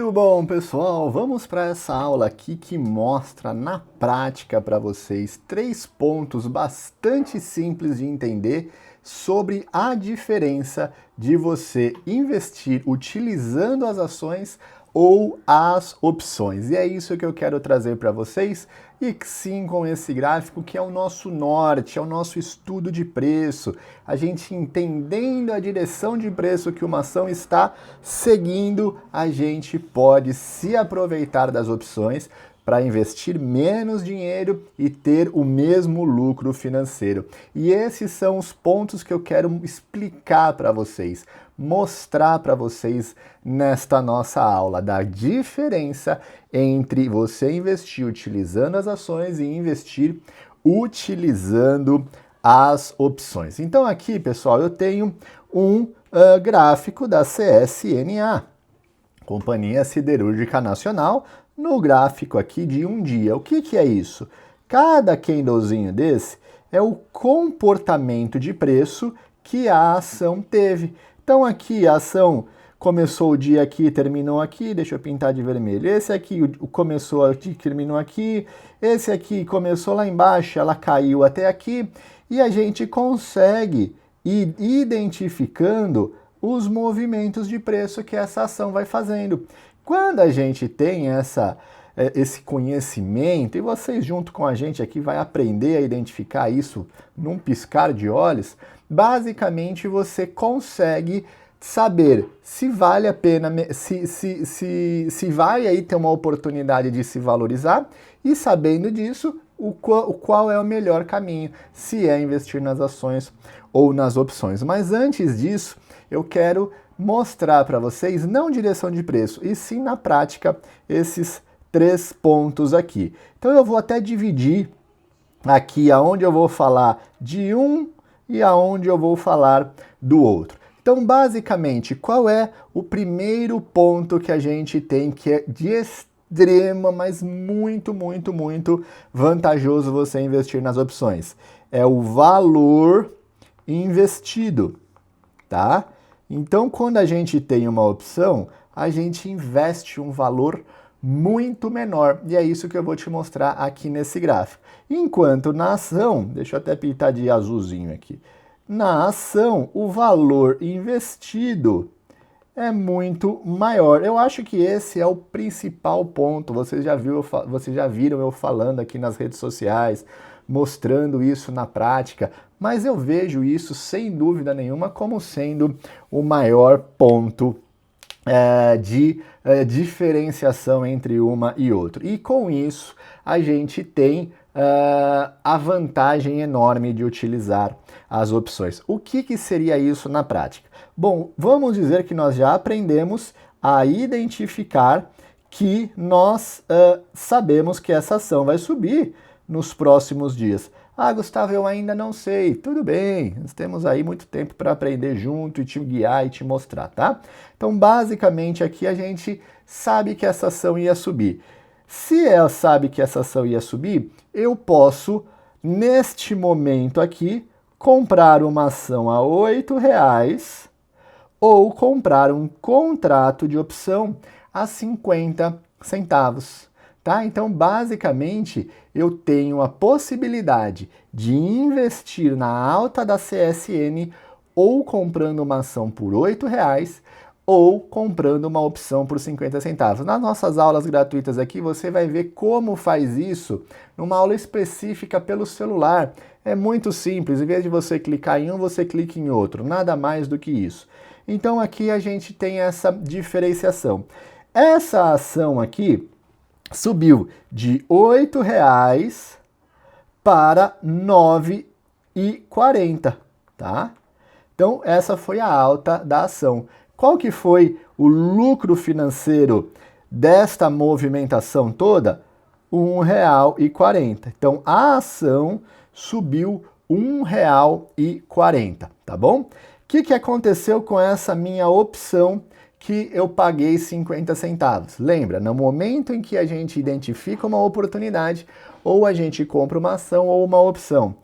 Muito bom, pessoal! Vamos para essa aula aqui que mostra na prática para vocês 3 pontos bastante simples de entender sobre a diferença de você investir utilizando as ações ou as opções. E é isso que eu quero trazer para vocês, e sim com esse gráfico que é o nosso norte, é o nosso estudo de preço, a gente entendendo a direção de preço que uma ação está seguindo, a gente pode se aproveitar das opções para investir menos dinheiro e ter o mesmo lucro financeiro. E esses são os pontos que eu quero explicar para vocês, mostrar para vocês nesta nossa aula, da diferença entre você investir utilizando as ações e investir utilizando as opções. Então aqui, pessoal, eu tenho um gráfico da CSNA, Companhia Siderúrgica Nacional, no gráfico aqui de um dia. O que é isso? Cada candlezinho desse é o comportamento de preço que a ação teve. Então aqui a ação começou o dia aqui, terminou aqui, deixa eu pintar de vermelho. Esse aqui começou aqui, terminou aqui. Esse aqui começou lá embaixo, ela caiu até aqui. E a gente consegue ir identificando os movimentos de preço que essa ação vai fazendo. Quando a gente tem esse conhecimento, e vocês junto com a gente aqui vai aprender a identificar isso num piscar de olhos, basicamente você consegue saber se vale a pena, se vai aí ter uma oportunidade de se valorizar, e sabendo disso, qual é o melhor caminho, se é investir nas ações ou nas opções. Mas antes disso, eu quero mostrar para vocês, não direção de preço, e sim na prática, esses 3 pontos aqui. Então eu vou até dividir aqui aonde eu vou falar de um e aonde eu vou falar do outro. Então, basicamente, qual é o primeiro ponto que a gente tem que é de extrema, mas muito vantajoso você investir nas opções? É o valor investido, tá? Então, quando a gente tem uma opção, a gente investe um valor muito menor. E é isso que eu vou te mostrar aqui nesse gráfico. Enquanto na ação, deixa eu até pintar de azulzinho aqui. Na ação, o valor investido é muito maior. Eu acho que esse é o principal ponto. Vocês já viram eu falando aqui nas redes sociais, mostrando isso na prática, mas eu vejo isso sem dúvida nenhuma como sendo o maior ponto de diferenciação entre uma e outra. E com isso a gente tem a vantagem enorme de utilizar as opções. O que seria isso na prática? Bom, vamos dizer que nós já aprendemos a identificar que nós sabemos que essa ação vai subir nos próximos dias. Ah, Gustavo, eu ainda não sei. Tudo bem, nós temos aí muito tempo para aprender junto e te guiar e te mostrar, tá? Então, basicamente, aqui a gente sabe que essa ação ia subir. Se ela sabe que essa ação ia subir, eu posso, neste momento aqui, comprar uma ação a R$8 ou comprar um contrato de opção a 50 centavos. Tá? Então, basicamente, eu tenho a possibilidade de investir na alta da CSN ou comprando uma ação por R$8 ou comprando uma opção por 50 centavos. Nas nossas aulas gratuitas aqui, você vai ver como faz isso numa aula específica pelo celular. É muito simples, em vez de você clicar em um, você clica em outro, nada mais do que isso. Então, aqui a gente tem essa diferenciação. Essa ação aqui subiu de R$8 para R$ 9,40, tá? Então, essa foi a alta da ação. Qual que foi o lucro financeiro desta movimentação toda? R$1,40. Então, a ação subiu R$1,40, tá bom? O que aconteceu com essa minha opção que eu paguei 50 centavos? Lembra, no momento em que a gente identifica uma oportunidade, ou a gente compra uma ação ou uma opção.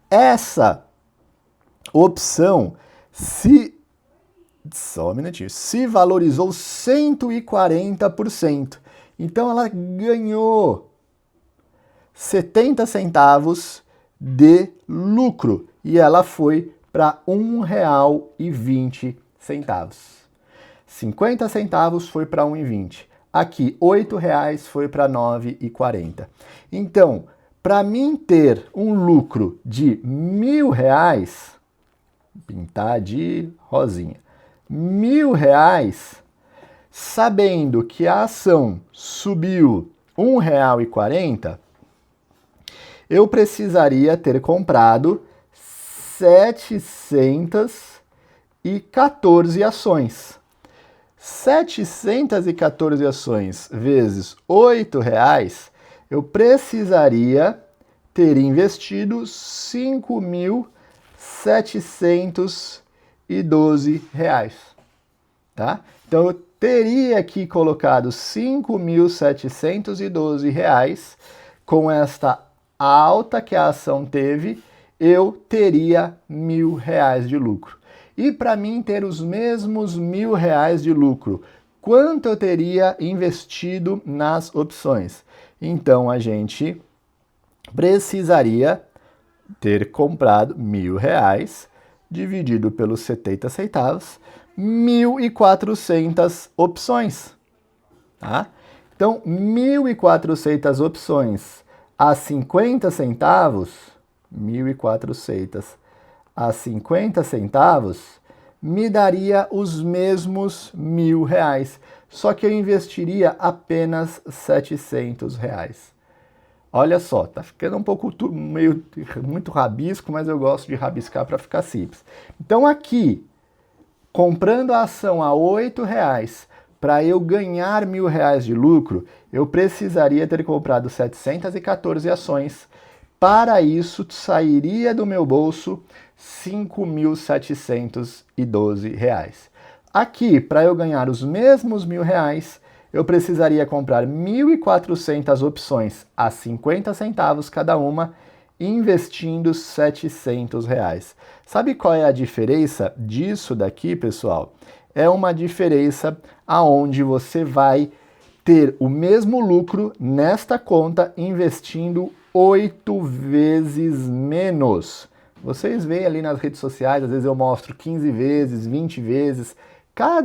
Essa opção se Só um minutinho. Se valorizou 140%. Então ela ganhou 70 centavos de lucro e ela foi para R$ 1,20. 50 centavos foi para R$ 1,20. Aqui, R$ 8,00 foi para R$ 9,40. Então, para mim ter um lucro de R$ 1.000, pintar de rosinha, R$ 1.000, sabendo que a ação subiu R$ 1,40, eu precisaria ter comprado 714 ações. 714 ações vezes R$ 8,00, eu precisaria ter investido R$ 5.712, tá? Então eu teria aqui colocado R$ 5.712 com esta alta que a ação teve, eu teria R$ 1.000 de lucro. E para mim ter os mesmos R$ 1.000 de lucro, quanto eu teria investido nas opções? Então a gente precisaria ter comprado R$ 1.000 dividido pelos 70 centavos, 1.400 opções, tá? Então 1.400 opções a 50 centavos, 1.400 a 50 centavos, me daria os mesmos R$ 1.000, só que eu investiria apenas R$ 700. Olha só, tá ficando um pouco muito rabisco, mas eu gosto de rabiscar para ficar simples. Então aqui, comprando a ação a R$ 8,00, para eu ganhar R$ 1.000 de lucro, eu precisaria ter comprado 714 ações. Para isso, sairia do meu bolso R$ 5.712. Aqui, para eu ganhar os mesmos R$ 1.000, eu precisaria comprar 1.400 opções a 50 centavos cada uma, investindo R$ 700. Sabe qual é a diferença disso daqui, pessoal? É uma diferença aonde você vai ter o mesmo lucro nesta conta investindo 8 vezes menos. Vocês veem ali nas redes sociais, às vezes eu mostro 15 vezes, 20 vezes,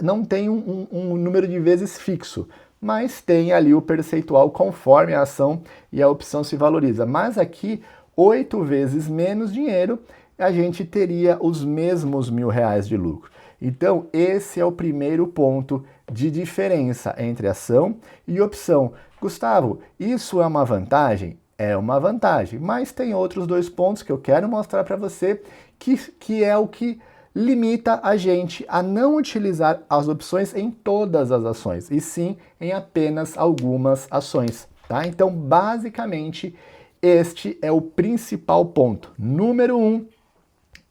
não tem um número de vezes fixo, mas tem ali o percentual conforme a ação e a opção se valoriza. Mas aqui, 8 vezes menos dinheiro, a gente teria os mesmos R$ 1.000 de lucro. Então, esse é o primeiro ponto de diferença entre ação e opção. Gustavo, isso é uma vantagem? É uma vantagem, mas tem outros dois pontos que eu quero mostrar para você que é o que limita a gente a não utilizar as opções em todas as ações, e sim em apenas algumas ações, tá? Então, basicamente, este é o principal ponto. Número 1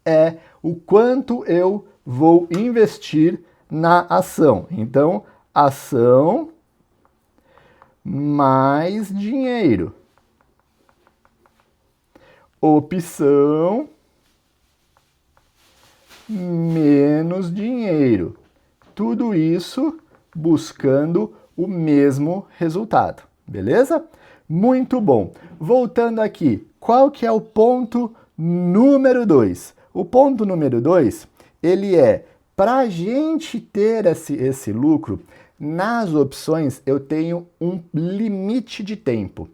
é o quanto eu vou investir na ação. Então, ação mais dinheiro. Opção menos dinheiro. Tudo isso buscando o mesmo resultado, beleza? Muito bom. Voltando aqui, qual que é o ponto número 2? O ponto número 2, ele é, para a gente ter esse lucro, nas opções eu tenho um limite de tempo.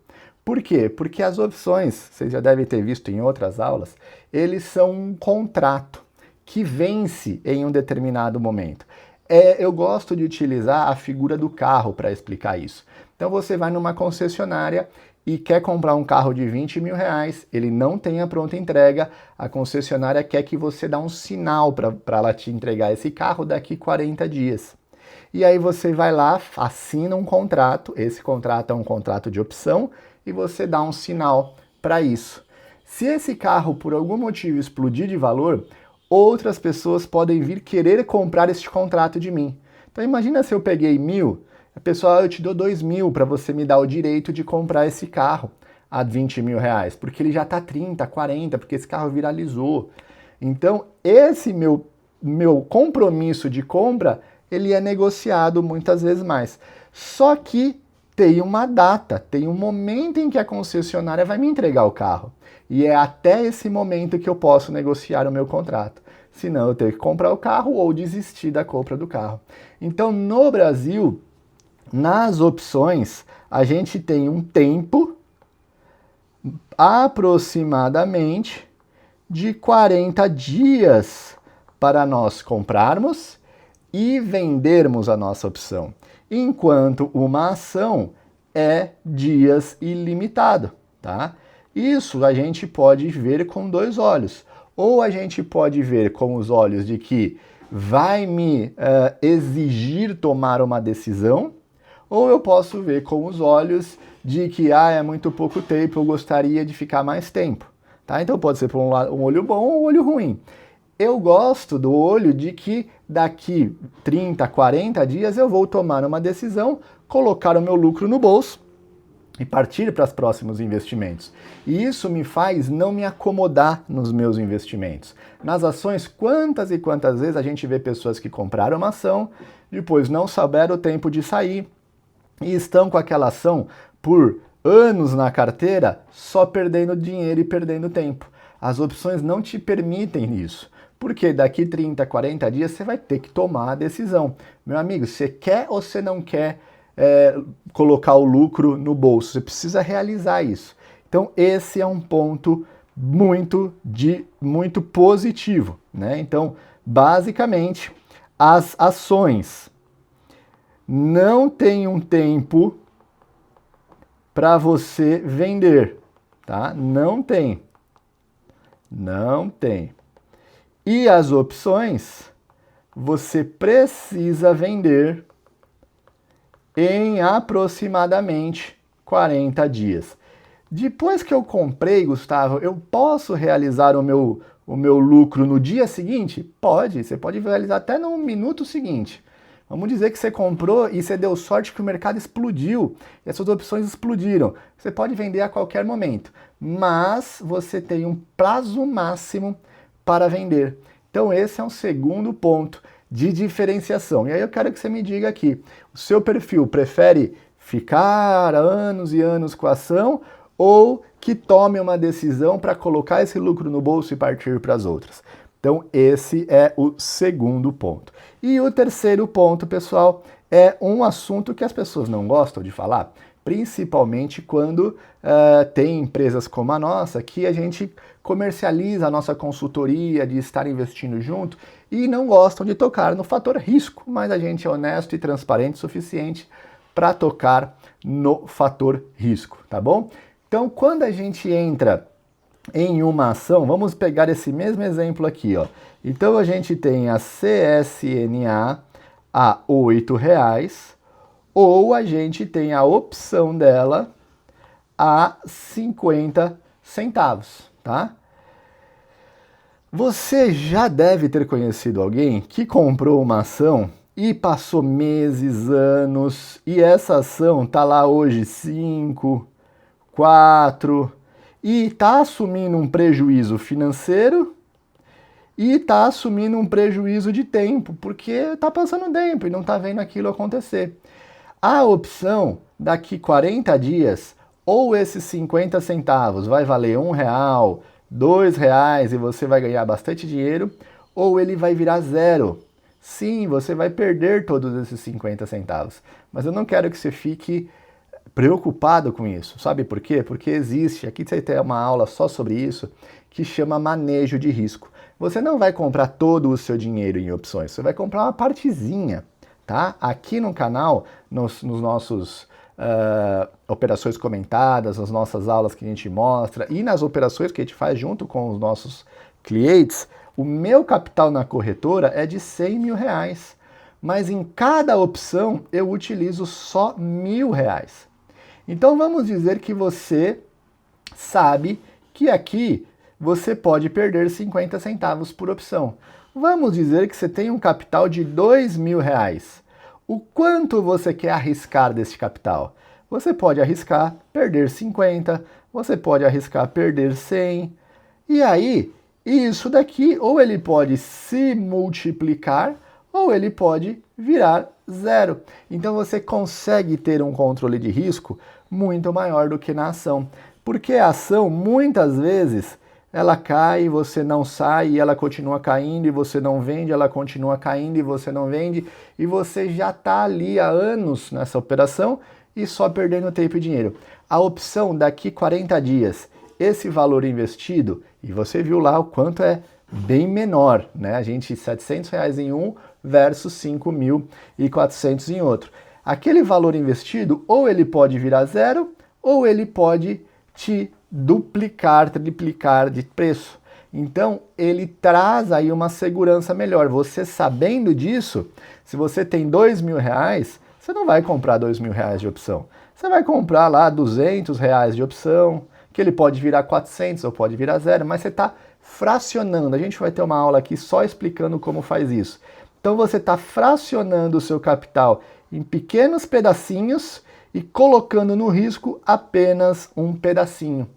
Por quê? Porque as opções, vocês já devem ter visto em outras aulas, eles são um contrato que vence em um determinado momento. Eu gosto de utilizar a figura do carro para explicar isso. Então você vai numa concessionária e quer comprar um carro de R$ 20.000, ele não tem a pronta entrega, a concessionária quer que você dê um sinal para ela te entregar esse carro daqui 40 dias. E aí você vai lá, assina um contrato, esse contrato é um contrato de opção, e você dá um sinal para isso. Se esse carro por algum motivo explodir de valor, outras pessoas podem vir querer comprar este contrato de mim. Então imagina se eu peguei 1.000, a pessoa, eu te dou 2.000 para você me dar o direito de comprar esse carro a R$ 20.000, porque ele já está 30, 40, porque esse carro viralizou. Então esse meu meu compromisso de compra, ele é negociado muitas vezes mais. Só que tem uma data, tem um momento em que a concessionária vai me entregar o carro. E é até esse momento que eu posso negociar o meu contrato. Senão eu tenho que comprar o carro ou desistir da compra do carro. Então, no Brasil, nas opções, a gente tem um tempo aproximadamente de 40 dias para nós comprarmos e vendermos a nossa opção, enquanto uma ação é dias ilimitado, tá? Isso a gente pode ver com dois olhos. Ou a gente pode ver com os olhos de que vai me exigir tomar uma decisão, ou eu posso ver com os olhos de que é muito pouco tempo, eu gostaria de ficar mais tempo. Tá? Então pode ser por um olho bom ou um olho ruim. Eu gosto do olho de que daqui 30, 40 dias eu vou tomar uma decisão, colocar o meu lucro no bolso e partir para os próximos investimentos. E isso me faz não me acomodar nos meus investimentos. Nas ações, quantas e quantas vezes a gente vê pessoas que compraram uma ação, depois não souberam o tempo de sair e estão com aquela ação por anos na carteira, só perdendo dinheiro e perdendo tempo. As opções não te permitem isso. Porque daqui 30, 40 dias você vai ter que tomar a decisão. Meu amigo, você quer ou você não quer colocar o lucro no bolso? Você precisa realizar isso. Então esse é um ponto muito positivo, né? Então, basicamente, as ações não têm um tempo para você vender, tá? Não tem. Não tem. E as opções, você precisa vender em aproximadamente 40 dias. Depois que eu comprei, Gustavo, eu posso realizar o meu lucro no dia seguinte? Pode, você pode realizar até no minuto seguinte. Vamos dizer que você comprou e você deu sorte que o mercado explodiu e as suas opções explodiram. Você pode vender a qualquer momento, mas você tem um prazo máximo para vender. Então esse é um segundo ponto de diferenciação. E aí eu quero que você me diga aqui, o seu perfil prefere ficar anos e anos com a ação ou que tome uma decisão para colocar esse lucro no bolso e partir para as outras? Então esse é o segundo ponto. E o terceiro ponto, pessoal, é um assunto que as pessoas não gostam de falar, principalmente quando tem empresas como a nossa, que a gente comercializa a nossa consultoria de estar investindo junto e não gostam de tocar no fator risco, mas a gente é honesto e transparente o suficiente para tocar no fator risco, tá bom? Então, quando a gente entra em uma ação, vamos pegar esse mesmo exemplo aqui, ó. Então, a gente tem a CSNA a R$ 8,00, ou a gente tem a opção dela a 50 centavos, tá? Você já deve ter conhecido alguém que comprou uma ação e passou meses, anos, e essa ação tá lá hoje 5, 4, e tá assumindo um prejuízo financeiro e tá assumindo um prejuízo de tempo, porque tá passando tempo e não tá vendo aquilo acontecer. A opção, daqui 40 dias, ou esses 50 centavos vai valer R$ 1,00, R$ 2,00 e você vai ganhar bastante dinheiro, ou ele vai virar zero. Sim, você vai perder todos esses 50 centavos. Mas eu não quero que você fique preocupado com isso. Sabe por quê? Porque existe, aqui você tem uma aula só sobre isso, que chama manejo de risco. Você não vai comprar todo o seu dinheiro em opções, você vai comprar uma partezinha. Tá? Aqui no canal, nos nossos operações comentadas, nas nossas aulas que a gente mostra e nas operações que a gente faz junto com os nossos clientes, o meu capital na corretora é de R$ 100.000, mas em cada opção eu utilizo só R$ 1.000. Então vamos dizer que você sabe que aqui você pode perder 50 centavos por opção. Vamos dizer que você tem um capital de R$ 2.000. O quanto você quer arriscar desse capital? Você pode arriscar perder 50, você pode arriscar perder 100. E aí, E isso daqui, ou ele pode se multiplicar, ou ele pode virar zero. Então você consegue ter um controle de risco muito maior do que na ação. Porque a ação, muitas vezes, ela cai e você não sai, e ela continua caindo e você não vende, ela continua caindo e você não vende, e você já está ali há anos nessa operação e só perdendo tempo e dinheiro. A opção daqui 40 dias, esse valor investido, e você viu lá o quanto é bem menor, né? A gente, R$700 em um versus 5.400 em outro. Aquele valor investido, ou ele pode virar zero, ou ele pode te duplicar, triplicar de preço. Então, ele traz aí uma segurança melhor. Você sabendo disso, se você tem R$2.000, você não vai comprar R$2.000 de opção. Você vai comprar lá R$200 de opção, que ele pode virar 400 ou pode virar zero, mas você está fracionando. A gente vai ter uma aula aqui só explicando como faz isso. Então você está fracionando o seu capital em pequenos pedacinhos e colocando no risco apenas um pedacinho,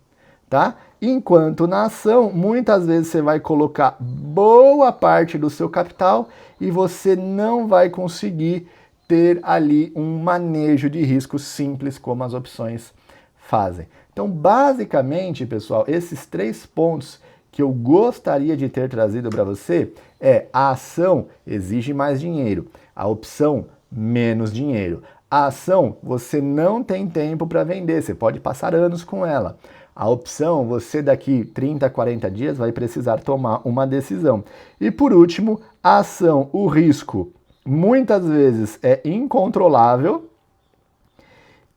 tá? Enquanto na ação, muitas vezes você vai colocar boa parte do seu capital e você não vai conseguir ter ali um manejo de risco simples como as opções fazem. Então, basicamente, pessoal, esses 3 pontos que eu gostaria de ter trazido para você é: a ação exige mais dinheiro, a opção menos dinheiro. A ação você não tem tempo para vender, você pode passar anos com ela. A opção, você daqui 30, 40 dias vai precisar tomar uma decisão. E por último, a ação, o risco muitas vezes é incontrolável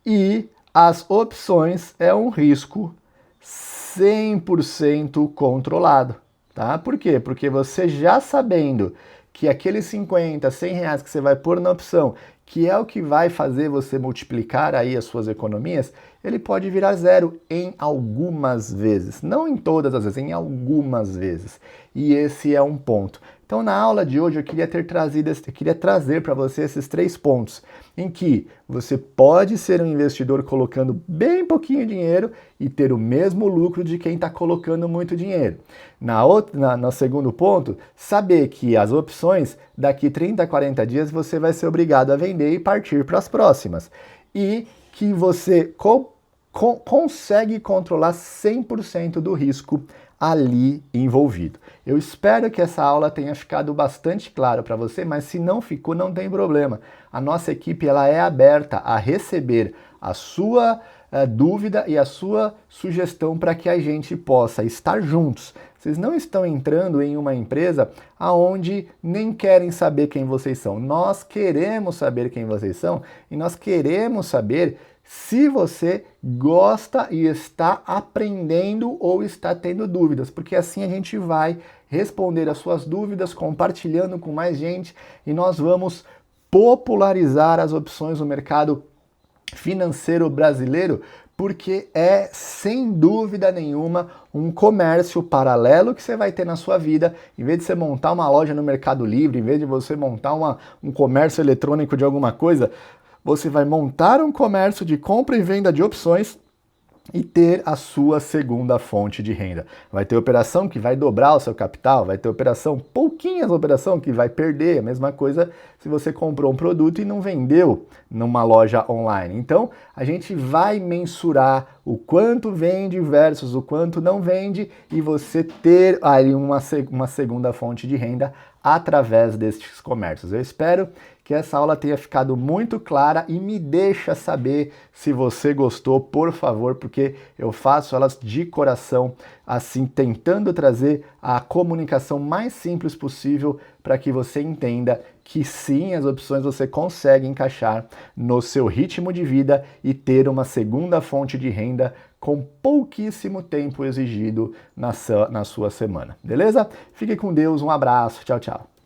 e as opções é um risco 100% controlado, tá? Por quê? Porque você já sabendo que aqueles 50, 100 reais que você vai pôr na opção, que é o que vai fazer você multiplicar aí as suas economias, ele pode virar zero em algumas vezes. Não em todas as vezes, em algumas vezes. E esse é um ponto. Então, na aula de hoje, eu queria trazer para você esses 3 pontos, em que você pode ser um investidor colocando bem pouquinho dinheiro e ter o mesmo lucro de quem está colocando muito dinheiro. No segundo ponto, saber que as opções, daqui 30, 40 dias, você vai ser obrigado a vender e partir para as próximas. E que você consegue controlar 100% do risco ali envolvido. Eu espero que essa aula tenha ficado bastante claro para você, mas se não ficou, não tem problema. A nossa equipe ela é aberta a receber a sua dúvida e a sua sugestão para que a gente possa estar juntos. Vocês não estão entrando em uma empresa aonde nem querem saber quem vocês são. Nós queremos saber quem vocês são e nós queremos saber se você gosta e está aprendendo ou está tendo dúvidas, porque assim a gente vai responder as suas dúvidas, compartilhando com mais gente e nós vamos popularizar as opções no mercado financeiro brasileiro, porque é, sem dúvida nenhuma, um comércio paralelo que você vai ter na sua vida. Em vez de você montar uma loja no Mercado Livre, em vez de você montar um comércio eletrônico de alguma coisa, você vai montar um comércio de compra e venda de opções e ter a sua segunda fonte de renda. Vai ter operação que vai dobrar o seu capital, vai ter pouquinhas operação que vai perder, a mesma coisa se você comprou um produto e não vendeu numa loja online. Então, a gente vai mensurar o quanto vende versus o quanto não vende e você ter aí uma segunda fonte de renda através destes comércios. Eu espero que essa aula tenha ficado muito clara e me deixa saber se você gostou, por favor, porque eu faço elas de coração, assim, tentando trazer a comunicação mais simples possível para que você entenda que sim, as opções você consegue encaixar no seu ritmo de vida e ter uma segunda fonte de renda com pouquíssimo tempo exigido na sua semana, beleza? Fique com Deus, um abraço, tchau, tchau.